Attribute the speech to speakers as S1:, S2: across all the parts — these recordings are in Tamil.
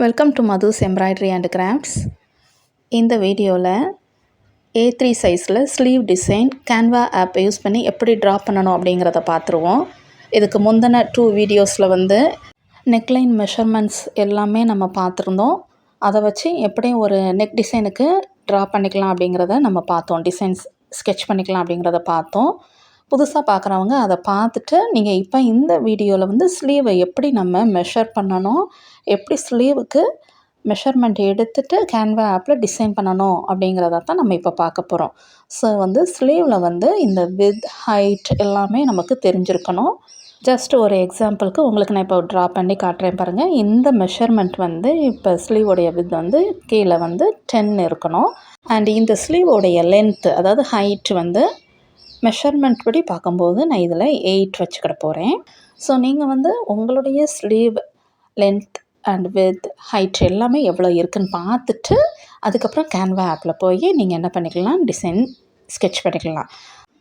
S1: Welcome to Madhu's embroidery and crafts. இந்த வீடியோவில் A3 சைஸில் sleeve design canva app use பண்ணி எப்படி ட்ரா பண்ணணும் அப்படிங்கிறத பார்த்துருவோம். இதுக்கு முந்தின 2 வீடியோஸில் நெக்லைன் மெஷர்மெண்ட்ஸ் எல்லாமே நம்ம பார்த்துருந்தோம். அதை வச்சு எப்படி ஒரு நெக் டிசைனுக்கு ட்ரா பண்ணிக்கலாம் அப்படிங்கிறத நம்ம பார்த்தோம். டிசைன்ஸ் ஸ்கெட்ச் பண்ணிக்கலாம் அப்படிங்கிறத பார்த்தோம். புதுசாக பார்க்குறவங்க அதை பார்த்துட்டு நீங்கள் இப்போ இந்த வீடியோவில் ஸ்லீவை எப்படி நம்ம மெஷர் பண்ணணும், எப்படி ஸ்லீவுக்கு மெஷர்மெண்ட் எடுத்துகிட்டு கேன்வா ஆப்பில் டிசைன் பண்ணணும் அப்படிங்கிறத தான் நம்ம இப்போ பார்க்க போகிறோம். ஸோ ஸ்லீவில் இந்த வித் ஹைட் எல்லாமே நமக்கு தெரிஞ்சிருக்கணும். ஜஸ்ட் ஒரு எக்ஸாம்பிளுக்கு உங்களுக்கு நான் இப்போ ட்ரா பண்ணி காட்டுறேன் பாருங்கள். இந்த மெஷர்மெண்ட் இப்போ ஸ்லீவோடைய வித் கீழே 10 இருக்கணும். அண்ட் இந்த ஸ்லீவோடைய லென்த்து அதாவது ஹைட் மெஷர்மெண்ட் படி பார்க்கும்போது நான் இதில் 8 வச்சுக்கிட போகிறேன். ஸோ நீங்கள் உங்களுடைய sleeve length and width height எல்லாமே எவ்வளோ இருக்குதுன்னு பார்த்துட்டு அதுக்கப்புறம் கேன்வா ஆப்பில் போய் நீங்கள் என்ன பண்ணிக்கலாம், டிசைன் ஸ்கெட்ச் பண்ணிக்கலாம்.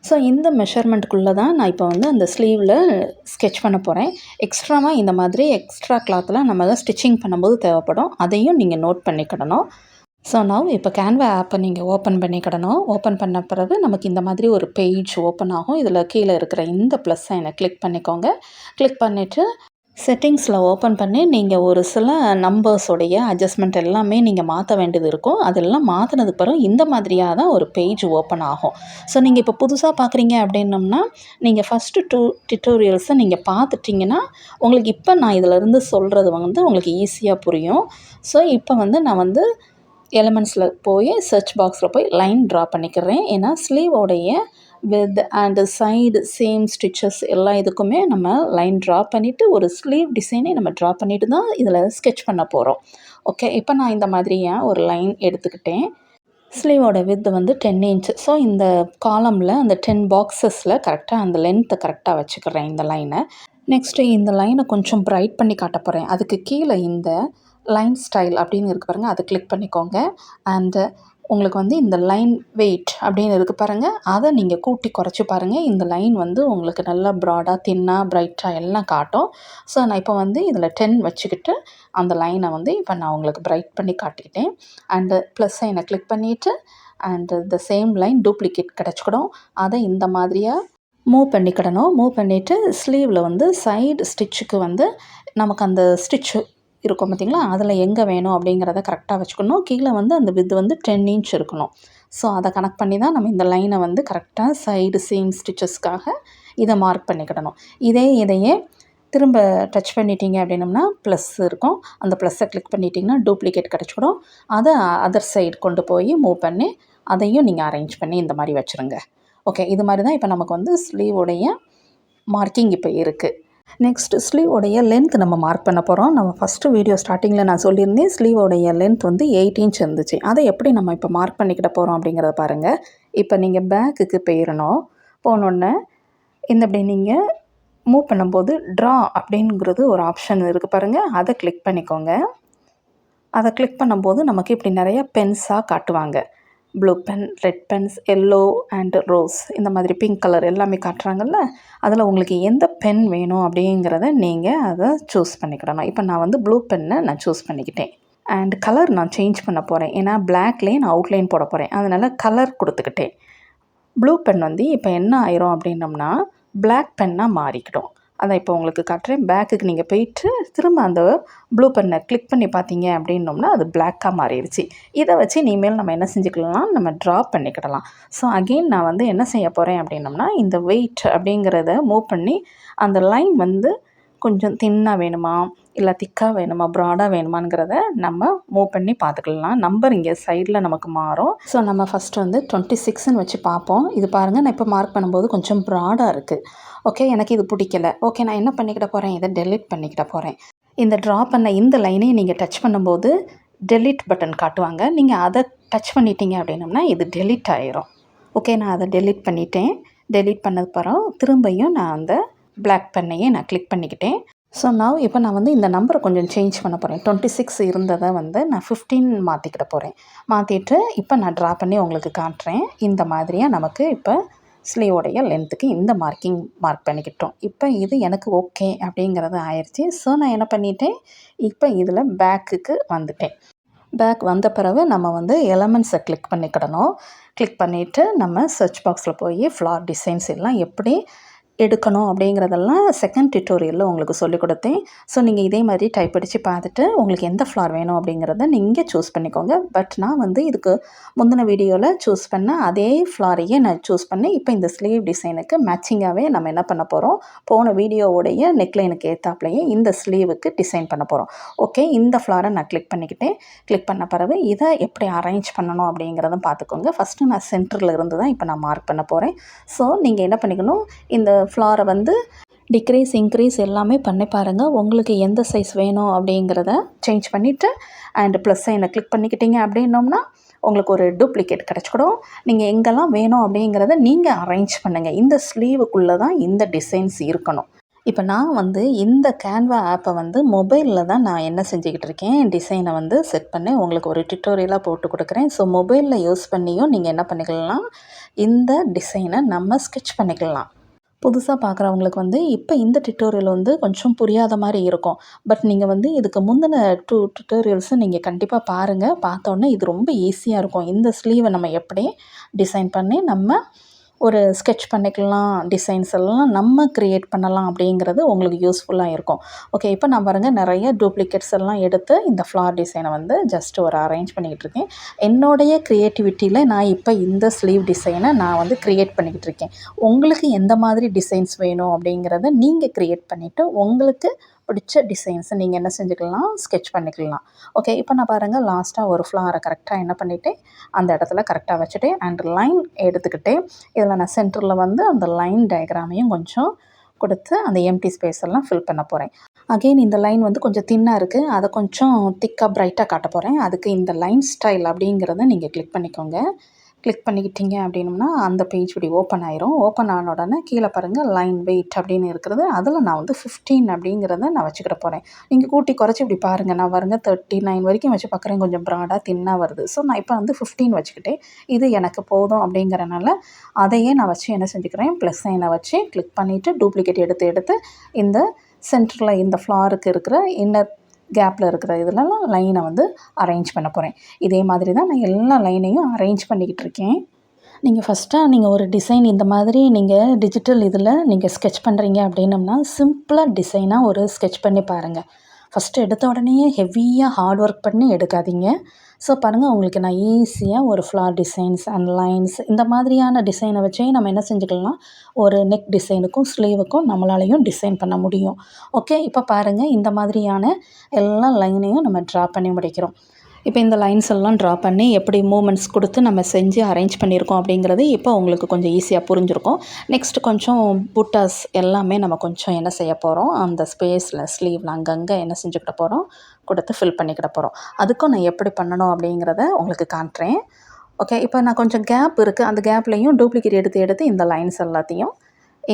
S1: ஸோ இந்த மெஷர்மெண்ட்டுக்குள்ளே தான் நான் இப்போ அந்த ஸ்லீவில் ஸ்கெட்ச் பண்ண போகிறேன். எக்ஸ்ட்ராவாக இந்த மாதிரி எக்ஸ்ட்ரா கிளாத்தில் நம்ம ஸ்டிச்சிங் பண்ணும்போது தேவைப்படும். அதையும் நீங்கள் நோட் பண்ணிக்கிடணும். ஸோ நான் இப்போ கேன்வா ஆப்பை நீங்கள் ஓப்பன் பண்ணிக்கிடணும். ஓப்பன் பண்ண பிறகு நமக்கு இந்த மாதிரி ஒரு பேஜ் ஓப்பன் ஆகும். இதில் கீழே இருக்கிற இந்த ப்ளஸ் சைனை கிளிக் பண்ணிக்கோங்க. கிளிக் பண்ணிவிட்டு செட்டிங்ஸில் ஓப்பன் பண்ணி நீங்கள் ஒரு சில நம்பர்ஸோடைய அட்ஜஸ்ட்மெண்ட் எல்லாமே நீங்கள் மாற்ற வேண்டியது இருக்கும். அதெல்லாம் மாற்றினதுக்கு பிறகு இந்த மாதிரியாக தான் ஒரு பேஜ் ஓப்பன் ஆகும். ஸோ நீங்கள் இப்போ புதுசாக பார்க்குறீங்க அப்படின்னம்னா நீங்கள் ஃபஸ்ட்டு 2 டியூட்டோரியல்ஸை நீங்கள் பார்த்துட்டிங்கன்னா உங்களுக்கு இப்போ நான் இதிலேருந்து சொல்கிறது உங்களுக்கு ஈஸியாக புரியும். ஸோ இப்போ நான் எலிமெண்ட்ஸில் போய் சர்ச் பாக்ஸில் போய் லைன் ட்ரா பண்ணிக்கிறேன். ஏன்னா ஸ்லீவோடைய with and side same stitches எல்லா இதுக்குமே நம்ம லைன் ட்ரா பண்ணிவிட்டு ஒரு ஸ்லீவ் டிசைனை நம்ம ட்ரா பண்ணிவிட்டு தான் இதில் ஸ்கெட்ச் பண்ண போகிறோம். ஓகே, இப்போ நான் இந்த மாதிரியாக ஒரு லைன் எடுத்துக்கிட்டேன். ஸ்லீவோட வித் 10 இன்ச். ஸோ இந்த காலமில் அந்த 10 பாக்ஸஸில் கரெக்டாக அந்த லென்த்தை கரெக்டாக வச்சுக்கிறேன் இந்த லைனை. நெக்ஸ்ட்டு இந்த லைனை கொஞ்சம் ப்ரைட் பண்ணி காட்ட போகிறேன். அதுக்கு கீழே இந்த லைன் ஸ்டைல் அப்படின்னு இருக்குது பாருங்கள், அதை கிளிக் பண்ணிக்கோங்க. அண்டு உங்களுக்கு இந்த லைன் வெயிட் அப்படின்னு இருக்குது பாருங்கள், அதை நீங்கள் கூட்டி குறைச்சி பாருங்கள். இந்த லைன் உங்களுக்கு நல்லா ப்ராடாக தின்னாக ப்ரைட்டாக எல்லாம் காட்டும். ஸோ நான் இப்போ இதில் 10 வச்சுக்கிட்டு அந்த லைனை இப்போ நான் உங்களுக்கு ப்ரைட் பண்ணி காட்டிக்கிட்டேன். அண்டு ப்ளஸ் சைனை கிளிக் பண்ணிவிட்டு and the same line duplicate கிடச்சிக்கிடும். அதை இந்த மாதிரியாக மூவ் பண்ணிக்கிடணும். மூவ் பண்ணிவிட்டு ஸ்லீவில் சைடு ஸ்டிச்சுக்கு நமக்கு அந்த ஸ்டிச்சு இருக்கும் பார்த்திங்களா, அதில் எங்கே வேணும் அப்படிங்கிறத கரெக்டாக வச்சுக்கணும். கீழே அந்த வித் 10 இன்ச் இருக்கணும். ஸோ அதை கனெக்ட் பண்ணி தான் நம்ம இந்த லைனை கரெக்டாக சைடு சேம் ஸ்டிச்சஸ்க்காக இதை மார்க் பண்ணிக்கிடணும். இதையே திரும்ப டச் பண்ணிட்டீங்க அப்படின்னம்னா ப்ளஸ் இருக்கும். அந்த ப்ளஸ்ஸை கிளிக் பண்ணிட்டிங்கன்னா டூப்ளிகேட் கிடச்சிக்கிடும். அதை அதர் சைடு கொண்டு போய் மூவ் பண்ணி அதையும் நீங்கள் அரேஞ்ச் பண்ணி இந்த மாதிரி வச்சுருங்க. ஓகே, இது மாதிரி தான் இப்போ நமக்கு ஸ்லீவோடைய மார்க்கிங் இப்போ இருக்குது. நெக்ஸ்ட் ஸ்லீவோடைய லென்த் நம்ம மார்க் பண்ண போகிறோம். நம்ம ஃபஸ்ட்டு வீடியோ ஸ்டார்டிங்கில் நான் சொல்லியிருந்தேன் ஸ்லீவோடைய லென்த் 8 இன்ச் இருந்துச்சு. அதை எப்படி நம்ம இப்போ மார்க் பண்ணிக்கிட்ட போகிறோம் அப்படிங்கிறத பாருங்கள். இப்போ நீங்கள் பேக்குக்கு போனோடனே இப்படி நீங்கள் மூவ் பண்ணும்போது ட்ரா அப்படிங்கிறது ஒரு ஆப்ஷன் இருக்குது பாருங்கள், அதை கிளிக் பண்ணிக்கோங்க. அதை கிளிக் பண்ணும்போது நமக்கு இப்படி நிறைய பென்ஸாக காட்டுவாங்க. Blue pen, red pens, yellow and rose, இந்த மாதிரி பிங்க் கலர் எல்லாமே காட்டுறாங்கல்ல, அதில் உங்களுக்கு எந்த பென் வேணும் அப்படிங்கிறத நீங்கள் அதை சூஸ் பண்ணிக்கிடணும். இப்போ நான் ப்ளூ பென்னை நான் சூஸ் பண்ணிக்கிட்டேன். அண்ட் கலர் நான் சேஞ்ச் பண்ண போகிறேன். ஏன்னா பிளாக்லேயே நான் அவுட்லைன் போட போகிறேன். அதனால் கலர் கொடுத்துக்கிட்டேன். ப்ளூ பென் இப்போ என்ன ஆயிரும் அப்படின்னம்னா பிளாக் பென்னாக மாறிக்கிடும். அதை இப்போ உங்களுக்கு காட்டுறேன். பேக்குக்கு நீங்கள் போயிட்டு திரும்ப அந்த ப்ளூ பென்னை கிளிக் பண்ணி பார்த்தீங்க அப்படின்னோம்னா அது பிளாக்காக மாறிடுச்சு. இதை வச்சு இனிமேல் நம்ம என்ன செஞ்சுக்கலாம், நம்ம ட்ரா பண்ணிக்கிடலாம். ஸோ அகெயின் நான் என்ன செய்ய போகிறேன் அப்படின்னம்னா இந்த வெயிட் அப்படிங்கிறத மூவ் பண்ணி அந்த லைன் கொஞ்சம் தின்னாக வேணுமா இல்லை திக்காக வேணுமா ப்ராடாக வேணுமாங்கிறத நம்ம மூவ் பண்ணி பார்த்துக்கலாம். நம்பர் இங்கே சைடில் நமக்கு மாறும். ஸோ நம்ம ஃபஸ்ட்டு 26ன்னு வச்சு பார்ப்போம். இது பாருங்கள், நான் இப்போ மார்க் பண்ணும்போது கொஞ்சம் ப்ராடாக இருக்குது. ஓகே, எனக்கு இது பிடிக்கல. ஓகே, நான் என்ன பண்ணிக்கிட போகிறேன், இதை டெலீட் பண்ணிக்கிட போகிறேன். இந்த ட்ரா பண்ண இந்த லைனை நீங்கள் டச் பண்ணும்போது டெலீட் பட்டன் காட்டுவாங்க. நீங்கள் அதை டச் பண்ணிட்டீங்க அப்படின்னம்னா இது டெலீட் ஆயிரும். ஓகே, நான் அதை டெலீட் பண்ணிட்டேன். டெலீட் பண்ணது பிறகு திரும்பியும் நான் அந்த பிளாக் பென்னையே நான் கிளிக் பண்ணிக்கிட்டேன். ஸோ இப்போ நான் இந்த நம்பரை கொஞ்சம் சேஞ்ச் பண்ண போகிறேன். 26 இருந்ததை நான் 15 மாற்றிக்கிட போகிறேன். மாற்றிட்டு இப்போ நான் ட்ரா பண்ணி உங்களுக்கு காட்டுறேன். இந்த மாதிரியாக நமக்கு இப்போ ஸ்லீவோடைய லென்த்துக்கு இந்த மார்க் பண்ணிக்கிட்டோம். இப்போ இது எனக்கு ஓகே அப்படிங்கிறது ஆயிடுச்சு. ஸோ நான் என்ன பண்ணிட்டேன், இப்போ இதில் பேக்குக்கு வந்துட்டேன். பேக் வந்த பிறகு நம்ம வந்து எலமெண்ட்ஸை கிளிக் பண்ணிக்கிடணும். கிளிக் பண்ணிவிட்டு நம்ம சர்ச் பாக்ஸில் போய் ஃப்ளார் டிசைன்ஸ் எல்லாம் எப்படி எடுக்கணும் அப்படிங்கிறதெல்லாம் செகண்ட் டியூட்டோரியலில் உங்களுக்கு சொல்லிக் கொடுத்தேன். ஸோ நீங்கள் இதே மாதிரி டைப் அடித்து பார்த்துட்டு உங்களுக்கு எந்த ஃப்ளார் வேணும் அப்படிங்கிறத நீங்கள் சூஸ் பண்ணிக்கோங்க. பட் நான் வந்து இதுக்கு முந்தின வீடியோவில் சூஸ் பண்ண அதே ஃப்ளாரையே நான் சூஸ் பண்ணி இப்போ இந்த ஸ்லீவ் டிசைனுக்கு மேட்சிங்காகவே நம்ம என்ன பண்ண போகிறோம், போன வீடியோவுடைய நெக்லைனுக்கு ஏற்றாப்புலையே இந்த ஸ்லீவுக்கு டிசைன் பண்ண போகிறோம். ஓகே, இந்த ஃப்ளாரை நான் கிளிக் பண்ணிக்கிட்டேன். கிளிக் பண்ண பிறகு இதை எப்படி அரேஞ்ச் பண்ணணும் அப்படிங்கிறதும் பார்த்துக்கோங்க. ஃபஸ்ட்டு நான் சென்டரில் இருந்து தான் இப்போ நான் மார்க் பண்ண போகிறேன். ஸோ நீங்கள் என்ன பண்ணிக்கணும், இந்த ஃப்ளாரை வந்து டிக்ரீஸ் இன்க்ரீஸ் எல்லாமே பண்ணி பாருங்கள். உங்களுக்கு எந்த சைஸ் வேணும் அப்படிங்கிறத சேஞ்ச் பண்ணிவிட்டு ப்ளஸ் சைனை கிளிக் பண்ணிக்கிட்டீங்க அப்படின்னோம்னா உங்களுக்கு ஒரு டூப்ளிகேட் கிடச்சிக்கிடும். நீங்கள் எங்கெல்லாம் வேணும் அப்படிங்கிறத நீங்கள் அரேஞ்ச் பண்ணுங்கள். இந்த ஸ்லீவுக்குள்ளே தான் இந்த டிசைன்ஸ் இருக்கணும். இப்போ நான் வந்து இந்த கேன்வா ஆப்பை வந்து மொபைலில் தான் நான் என்ன செஞ்சுக்கிட்டு இருக்கேன், டிசைனை வந்து செட் பண்ணி உங்களுக்கு ஒரு டியூட்டோரியலாக போட்டு கொடுக்குறேன். ஸோ மொபைலில் யூஸ் பண்ணியும் நீங்கள் என்ன பண்ணிக்கலாம், இந்த டிசைனை நம்ம ஸ்கெட்ச் பண்ணிக்கலாம். புதுசாக பார்க்குறவங்களுக்கு வந்து இப்போ இந்த டியூட்டோரியல் வந்து கொஞ்சம் புரியாத மாதிரி இருக்கும். பட் நீங்கள் வந்து இதுக்கு முந்தின 2 டியூட்டோரியல்ஸும் நீங்கள் கண்டிப்பாக பாருங்கள். பார்த்தோன்னே இது ரொம்ப ஈஸியாக இருக்கும். இந்த ஸ்லீவை நம்ம எப்படி டிசைன் பண்ணி நம்ம ஒரு ஸ்கெட்ச் பண்ணிக்கலாம், டிசைன்ஸ் எல்லாம் நம்ம க்ரியேட் பண்ணலாம் அப்படிங்கிறது உங்களுக்கு யூஸ்ஃபுல்லாக இருக்கும். ஓகே, இப்போ நான் பாருங்கள் நிறைய டூப்ளிகேட்ஸ் எல்லாம் எடுத்து இந்த ஃப்ளார் டிசைனை வந்து ஜஸ்ட் ஒரு அரேஞ்ச் பண்ணிக்கிட்டு இருக்கேன். என்னுடைய க்ரியேட்டிவிட்டியில் நான் இப்போ இந்த ஸ்லீவ் டிசைனை நான் வந்து க்ரியேட் பண்ணிக்கிட்டு இருக்கேன். உங்களுக்கு எந்த மாதிரி டிசைன்ஸ் வேணும் அப்படிங்கிறத நீங்கள் க்ரியேட் பண்ணிவிட்டு உங்களுக்கு பிடிச்ச டிசைன்ஸை நீங்கள் என்ன செஞ்சுக்கலாம், ஸ்கெட்ச் பண்ணிக்கலாம். ஓகே, இப்போ நான் பாருங்கள் லாஸ்ட்டாக ஒரு ஃப்ளாரை கரெக்டாக என்ன பண்ணிவிட்டேன், அந்த இடத்துல கரெக்டாக வச்சுட்டேன் லைன் எடுத்துக்கிட்டேன். இதில் நான் சென்டரில் வந்து அந்த லைன் டயக்ராமையும் கொஞ்சம் கொடுத்து அந்த எம்டி ஸ்பேஸ் எல்லாம் ஃபில் பண்ண போகிறேன். அகெயின் இந்த லைன் வந்து கொஞ்சம் தின்னாக இருக்குது, அதை கொஞ்சம் திக்காக ப்ரைட்டாக காட்ட போகிறேன். அதுக்கு இந்த லைன் ஸ்டைல் அப்படிங்கிறத நீங்கள் கிளிக் பண்ணிக்கோங்க. கிளிக் பண்ணிக்கிட்டீங்க அப்படின்னம்னா அந்த பேஜ் இப்படி ஓப்பன் ஆயிரும். ஓப்பன் ஆன உடனே கீழே பாருங்கள் லைன் வெயிட் அப்படின்னு இருக்கிறது, அதில் நான் வந்து 15 அப்படிங்கிறத நான் வச்சுக்கிட போகிறேன். நீங்கள் கூட்டி குறைச்சி இப்படி பாருங்கள், நான் பாருங்க 39 வரைக்கும் வச்சு பார்க்குறேன். கொஞ்சம் ப்ராடாக தின்னாக வருது. ஸோ நான் இப்போ வந்து 15 வச்சுக்கிட்டேன். இது எனக்கு போதும் அப்படிங்கிறனால அதையே நான் வச்சு என்ன செஞ்சுக்கிறேன், ப்ளஸ் சைனை வச்சு கிளிக் பண்ணிவிட்டு டூப்ளிகேட் எடுத்து இந்த சென்டரில் இந்த ஃப்ளாருக்கு இருக்கிற இன்னர் கேப்பில் இருக்கிற இதெல்லாம் லைனை வந்து அரேஞ்ச் பண்ண போகிறேன். இதே மாதிரி தான் நான் எல்லா லைனையும் அரேஞ்ச் பண்ணிக்கிட்டு இருக்கேன். நீங்கள் ஃபஸ்ட்டாக ஒரு டிசைன் இந்த மாதிரி நீங்கள் டிஜிட்டல் இதில் நீங்கள் ஸ்கெட்ச் பண்ணுறீங்க அப்படின்னம்னா சிம்பிளாக டிசைனாக ஒரு ஸ்கெட்ச் பண்ணி பாருங்கள். ஃபஸ்ட்டு எடுத்த உடனே ஹெவியாக ஹார்ட் ஒர்க் பண்ணி எடுக்காதீங்க. ஸோ பாருங்கள், உங்களுக்கு நான் ஈஸியாக ஒரு ஃப்ளார் டிசைன்ஸ் அண்ட் லைன்ஸ் இந்த மாதிரியான டிசைனை வச்சே நம்ம என்ன செஞ்சுக்கலாம், ஒரு நெக் டிசைனுக்கும் ஸ்லீவுக்கும் நம்மளாலையும் டிசைன் பண்ண முடியும். ஓகே, இப்போ பாருங்கள் இந்த மாதிரியான எல்லா லைனையும் நம்ம ட்ரா பண்ணி முடிக்கிறோம். இப்போ இந்த லைன்ஸ் எல்லாம் ட்ரா பண்ணி எப்படி மூமெண்ட்ஸ் கொடுத்து நம்ம செஞ்சு அரேஞ்ச் பண்ணியிருக்கோம் அப்படிங்கிறது இப்போ உங்களுக்கு கொஞ்சம் ஈஸியாக புரிஞ்சிருக்கும். நெக்ஸ்ட் கொஞ்சம் புட்டாஸ் எல்லாமே நம்ம கொஞ்சம் என்ன செய்ய போகிறோம், அந்த ஸ்பேஸில் ஸ்லீவில் அங்கங்கே என்ன செஞ்சுக்கிட்ட போகிறோம், கொடுத்து ஃபில் பண்ணிக்கிட போகிறோம். அதுக்கும் நான் எப்படி பண்ணணும் அப்படிங்கிறத உங்களுக்கு காட்டுறேன். ஓகே, இப்போ நான் கொஞ்சம் கேப் இருக்குது, அந்த கேப்லேயும் டூப்ளிகேட் எடுத்து இந்த லைன்ஸ் எல்லாத்தையும்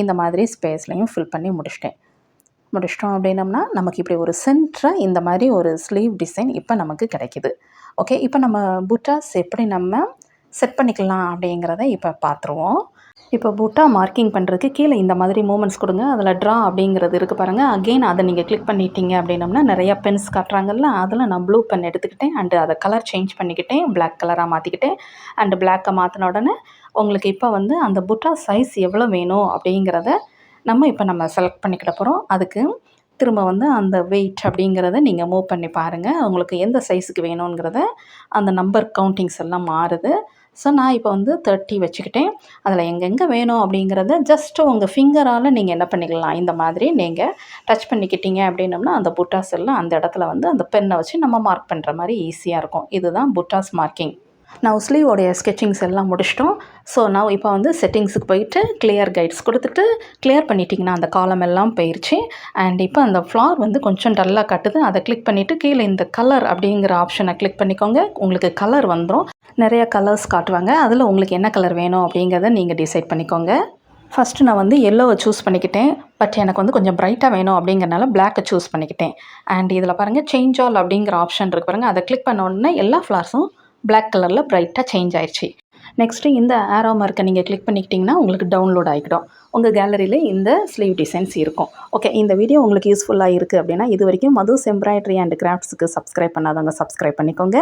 S1: இந்த மாதிரி ஸ்பேஸ்லையும் ஃபில் பண்ணி முடிச்சிட்டோம் அப்படின்னம்னா நமக்கு இப்படி ஒரு சென்டராக இந்த மாதிரி ஒரு ஸ்லீவ் டிசைன் இப்போ நமக்கு கிடைக்கிது. ஓகே, இப்போ நம்ம புட்டாஸ் எப்படி நம்ம செட் பண்ணிக்கலாம் அப்படிங்கிறத இப்போ பார்த்துருவோம். இப்போ புட்டா மார்க்கிங் பண்ணுறதுக்கு கீழே இந்த மாதிரி மூமெண்ட்ஸ் கொடுங்க. அதில் ட்ரா அப்படிங்கிறது இருக்குது பாருங்கள். அகெயின் அதை நீங்கள் கிளிக் பண்ணிட்டீங்க அப்படின்னம்னா நிறையா பென்ஸ் காட்டுறாங்கல்ல, அதில் நான் ப்ளூ பென் எடுத்துக்கிட்டேன் அதை கலர் சேஞ்ச் பண்ணிக்கிட்டேன், பிளாக் கலராக மாற்றிக்கிட்டேன். பிளாக்கை மாற்றின உடனே உங்களுக்கு இப்போ வந்து அந்த புட்டா சைஸ் எவ்வளோ வேணும் அப்படிங்கிறத நம்ம செலக்ட் பண்ணிக்கிட போகிறோம். அதுக்கு திரும்ப வந்து அந்த வெயிட் அப்படிங்கிறத நீங்கள் மூவ் பண்ணி பாருங்கள். உங்களுக்கு எந்த சைஸுக்கு வேணுங்கிறத அந்த நம்பர் கவுண்டிங்ஸ் எல்லாம் மாறுது. ஸோ நான் இப்போ வந்து 30 வச்சுக்கிட்டேன். அதில் எங்கெங்கே வேணும் அப்படிங்கிறத ஜஸ்ட்டு உங்கள் ஃபிங்கரால் நீங்கள் என்ன பண்ணிக்கலாம், இந்த மாதிரி நீங்கள் டச் பண்ணிக்கிட்டீங்க அப்படின்னம்னா அந்த புட்டாஸ் எல்லாம் அந்த இடத்துல வந்து அந்த பென்னை வச்சு நம்ம மார்க் பண்ணுற மாதிரி ஈஸியாக இருக்கும். இதுதான் புட்டாஸ் மார்க்கிங். நான் ஸ்லீவோடைய ஸ்கெட்சிங்ஸ் எல்லாம் முடிச்சிட்டோம். ஸோ நான் இப்போ வந்து செட்டிங்ஸுக்கு போயிட்டு கிளியர் கைட்ஸ் கொடுத்துட்டு கிளியர் பண்ணிட்டிங்கன்னா அந்த காலம் எல்லாம் போயிடுச்சு. இப்போ அந்த ஃப்ளார் வந்து கொஞ்சம் டல்லாக காட்டுது. அதை கிளிக் பண்ணிவிட்டு கீழே இந்த கலர் அப்படிங்கிற ஆப்ஷனை கிளிக் பண்ணிக்கோங்க. உங்களுக்கு கலர் வந்துடும். நிறைய கலர்ஸ் காட்டுவாங்க. அதில் உங்களுக்கு என்ன கலர் வேணும் அப்படிங்கிறத நீங்கள் டிசைட் பண்ணிக்கோங்க. ஃபஸ்ட்டு நான் வந்து எல்லோவை சூஸ் பண்ணிக்கிட்டேன். பட் எனக்கு வந்து கொஞ்சம் ப்ரைட்டாக வேணும் அப்படிங்கிறனால பிளாக்கை சூஸ் பண்ணிக்கிட்டேன். இதில் பாருங்கள் சேஞ்ச் ஆல் அப்படிங்கிற ஆப்ஷன் இருக்குது பாருங்கள். அதை கிளிக் பண்ண உடனே எல்லா ஃப்ளார்ஸும் பிளாக் கலரில் ப்ரைட்டாக சேஞ்ச் ஆயிடுச்சு. நெக்ஸ்ட்டு இந்த ஆரோ மார்க்கை நீங்கள் கிளிக் பண்ணிக்கிட்டிங்கன்னா உங்களுக்கு டவுன்லோட் ஆகிக்கிடும். உங்கள் கேலரியில் இந்த ஸ்லீவ் டிசைன்ஸ் இருக்கும். ஓகே, இந்த வீடியோ உங்களுக்கு யூஸ்ஃபுல்லாக இருக்குது அப்படின்னா இது வரைக்கும் மதுஸ் எம்ப்ராய்டரி அண்ட் கிராஃப்ட்ஸுக்கு சப்ஸ்கிரைப் பண்ணாதவங்க சப்ஸ்கிரைப் பண்ணிக்கோங்க.